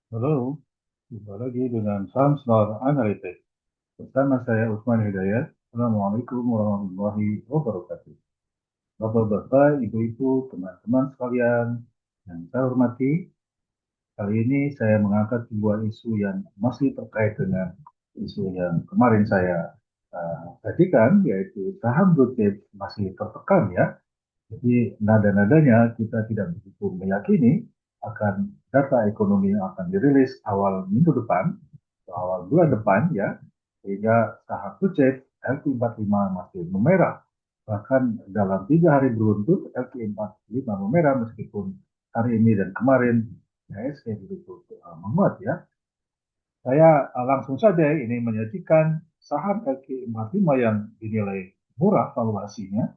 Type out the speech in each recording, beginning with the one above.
Halo, jumpa lagi dengan Samsung Analytics. Bersama saya Usman Hidayat. Assalamualaikum warahmatullahi wabarakatuh. Bapak-bapak, ibu-ibu, teman-teman sekalian yang saya hormati, kali ini saya mengangkat sebuah isu yang masih terkait dengan isu yang kemarin saya sajikan, yaitu saham blue chip masih tertekan ya. Jadi nada-nadanya kita tidak begitu meyakini akan data ekonomi yang akan dirilis awal minggu depan, atau awal bulan depan ya, sehingga saham blue chip LQ45 masih memerah. Bahkan dalam 3 hari beruntun LQ45 memerah meskipun hari ini dan kemarin IHSG begitu menguat ya. Saya langsung saja ini menyajikan saham LQ45 yang dinilai murah valuasinya,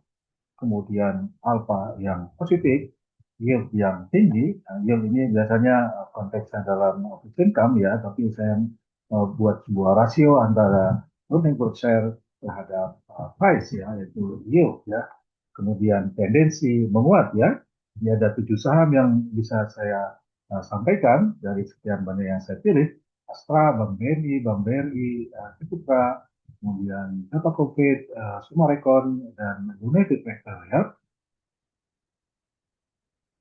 kemudian alfa yang positif, yield yang tinggi. Nah, yield ini biasanya konteksnya dalam fixed income ya, tapi saya buat sebuah rasio antara earning per share terhadap price ya, yaitu yield ya. Kemudian tendensi menguat ya. Ini ada 7 saham yang bisa saya sampaikan dari sekian banyak yang saya pilih. Astra, Bank BRI, Cipta, kemudian Data Covid, Sumarekon, dan United Vector ya.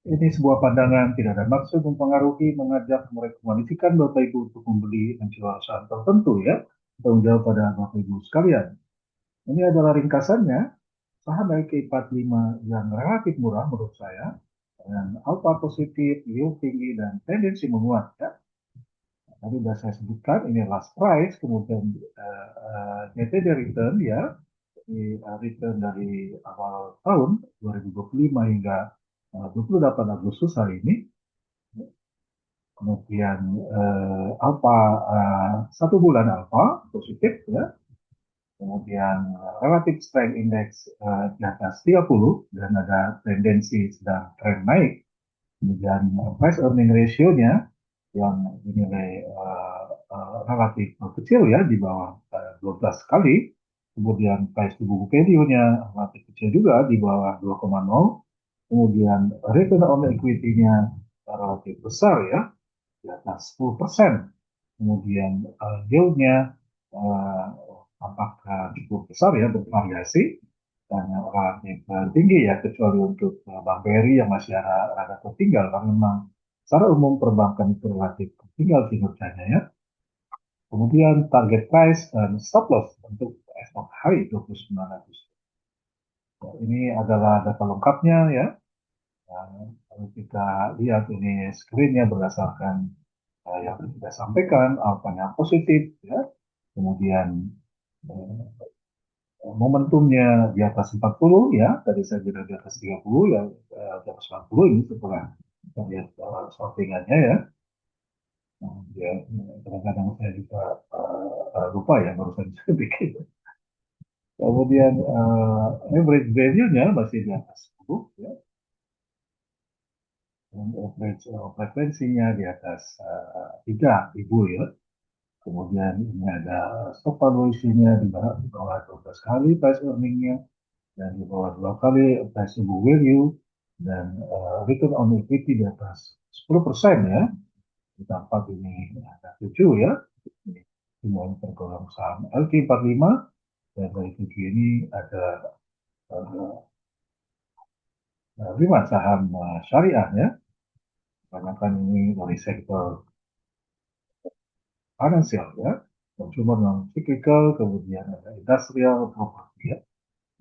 Ini sebuah pandangan tidak ada maksud mempengaruhi, mengajak, merekomendasikan Bapak Ibu untuk membeli menjual saham tertentu ya. Tanggung jawab pada Bapak Ibu sekalian. Ini adalah ringkasannya saham LQ45 yang relatif murah menurut saya, dengan alpha positif, yield tinggi, dan tendensi menguat ya. Tadi sudah saya sebutkan, ini last price, kemudian NTD return ya, ini return dari awal tahun 2025 hingga 28 Agustus hari ini. Kemudian alpha 1 bulan alpha positif ya, kemudian relative strength index di atas 30 dan ada tendensi sedang tren naik. Kemudian price earning ratio-nya yang dinilai relatif kecil ya, di bawah 12 kali. Kemudian price to book value-nya relatif kecil juga, di bawah 2,0. Kemudian return on equity-nya relatif besar ya, di atas 10%. Kemudian yield-nya uh, apakah cukup besar ya, bervariasi dan relatif tinggi ya, kecuali untuk Bank BRI yang masih ada tertinggal, karena memang secara umum perbankan itu relatif tertinggal kinerjanya ya. Kemudian target price dan stop loss untuk esok hari 29 Agustus. Ya, ini adalah data lengkapnya ya. Dan kalau kita lihat ini screen-nya berdasarkan yang kita sampaikan, alfanya positif ya. Kemudian eh, momentumnya di atas 40 ya, tadi saya bilang di atas 30 ya, di atas 40 ini setelah kita lihat sortingannya ya. Nah, ya, kadang-kadang saya juga lupa ya barusan saya bikin. Kemudian average value-nya masih di atas 10 ya, dan average frekuensinya di atas 3.000 ya. Kemudian ini ada stock valuation-nya di bawah 12 kali price earning-nya, dan di bawah 2 kali price to book value, dan return on equity di atas 10% ya. Ditambah ini ada 7 ya. Ini semuanya tergolong saham LQ45, dan dari 7 ini ada 5 saham syariah ya. Kebanyakan ini dari sektor finansial ya, consumer non cyclical, kemudian ada industrial property ya.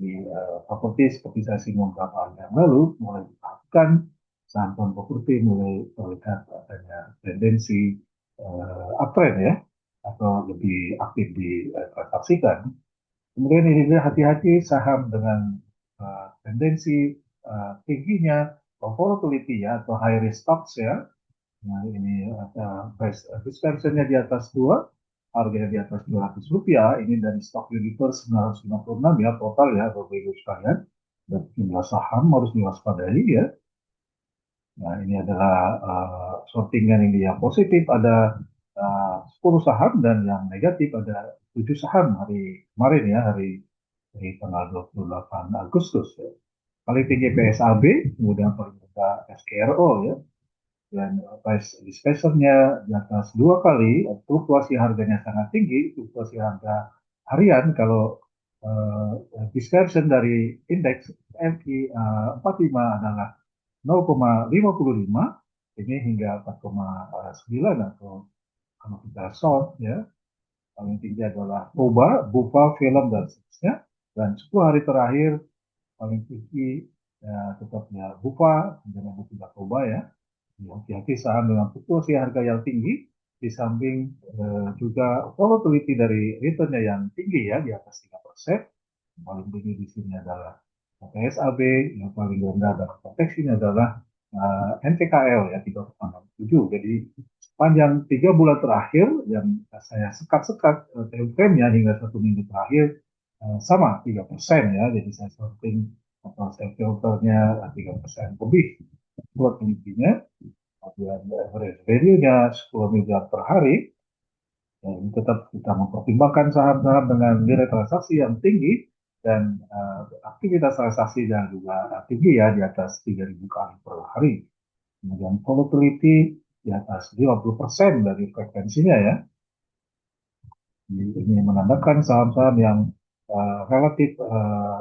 Di properti seperti saya singgung beberapa hari yang lalu, mulai diperhatikan saham properti mulai terlihat adanya tendensi uptrend ya, atau lebih aktif ditransaksikan. Kemudian ini juga hati-hati saham dengan tendensi tingginya volatility ya, atau high risk stocks ya. Nah, ini ada price dispersionnya di atas 2, harganya di atas Rp200. Ini dari stock universe 956 ya, total ya, Bapak Ibu sekalian. Dan jumlah saham harus diwaspadai ya. Nah, ini adalah sortingan ini yang positif ada 10 saham, dan yang negatif ada 7 saham hari kemarin ya, hari tanggal 28 Agustus ya. Paling tinggi PSAB, kemudian paling rendah SKRO ya. dan price dispersionnya di atas 2 kali, fluktuasi harganya sangat tinggi, fluktuasi harga harian kalau dispersion dari indeks MI 45 adalah 0,55, ini hingga 4,9, atau kalau kita short ya, paling tinggi adalah Boba, Bufa, Film, dan seterusnya. Dan 10 hari terakhir paling tinggi ya, tetapnya Bufa, jangan lupa Boba ya. Hati-hati saham dengan fluktuasi harga yang tinggi, di samping juga volatility dari returnnya yang tinggi ya, di atas 3%. Yang paling tinggi di sini adalah PSAB, yang paling rendah dalam konteks ini adalah NTKL ya, 3,67. Jadi sepanjang 3 bulan terakhir yang saya sekat-sekat time frame-nya hingga 1 minggu terakhir sama 3% ya. Jadi saya sorting atau saya filternya 3% lebih buat intinya. Kemudian average value-nya 10 miliar per hari. Dan tetap kita mempertimbangkan saham-saham dengan nilai transaksi yang tinggi dan aktivitas transaksi yang juga tinggi ya, di atas 3.000 kali per hari. Kemudian volatility di atas 50% dari frekuensinya ya. Ini menandakan saham-saham yang relatif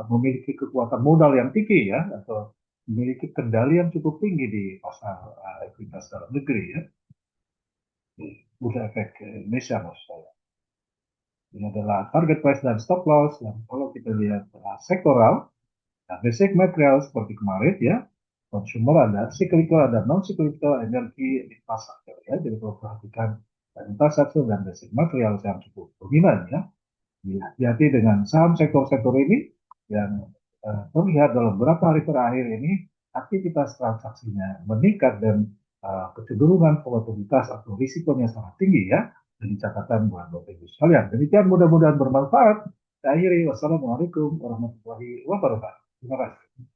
memiliki kekuatan modal yang tinggi ya, atau memiliki kendali yang cukup tinggi di pasar ekuitas dalam negeri ya. Bursa Efek Indonesia maksud saya. Ini adalah target price dan stop loss. Dan kalau kita lihat sektoral, nah, basic material seperti kemarin ya, consumer ada, cyclical ada, non cyclical, energi, infrastruktur ya. Jadi kalau perhatikan infrastruktur dan basic material yang cukup dominan ya. Hati-hati dengan saham sektor-sektor ini yang terlihat dalam beberapa hari terakhir ini aktivitas transaksinya meningkat dan kecenderungan volatilitas atau risikonya sangat tinggi ya. Jadi catatan buat Bapak Ibu sekalian. Demikian mudah-mudahan bermanfaat. Saya akhiri. Wassalamualaikum warahmatullahi wabarakatuh. Terima kasih.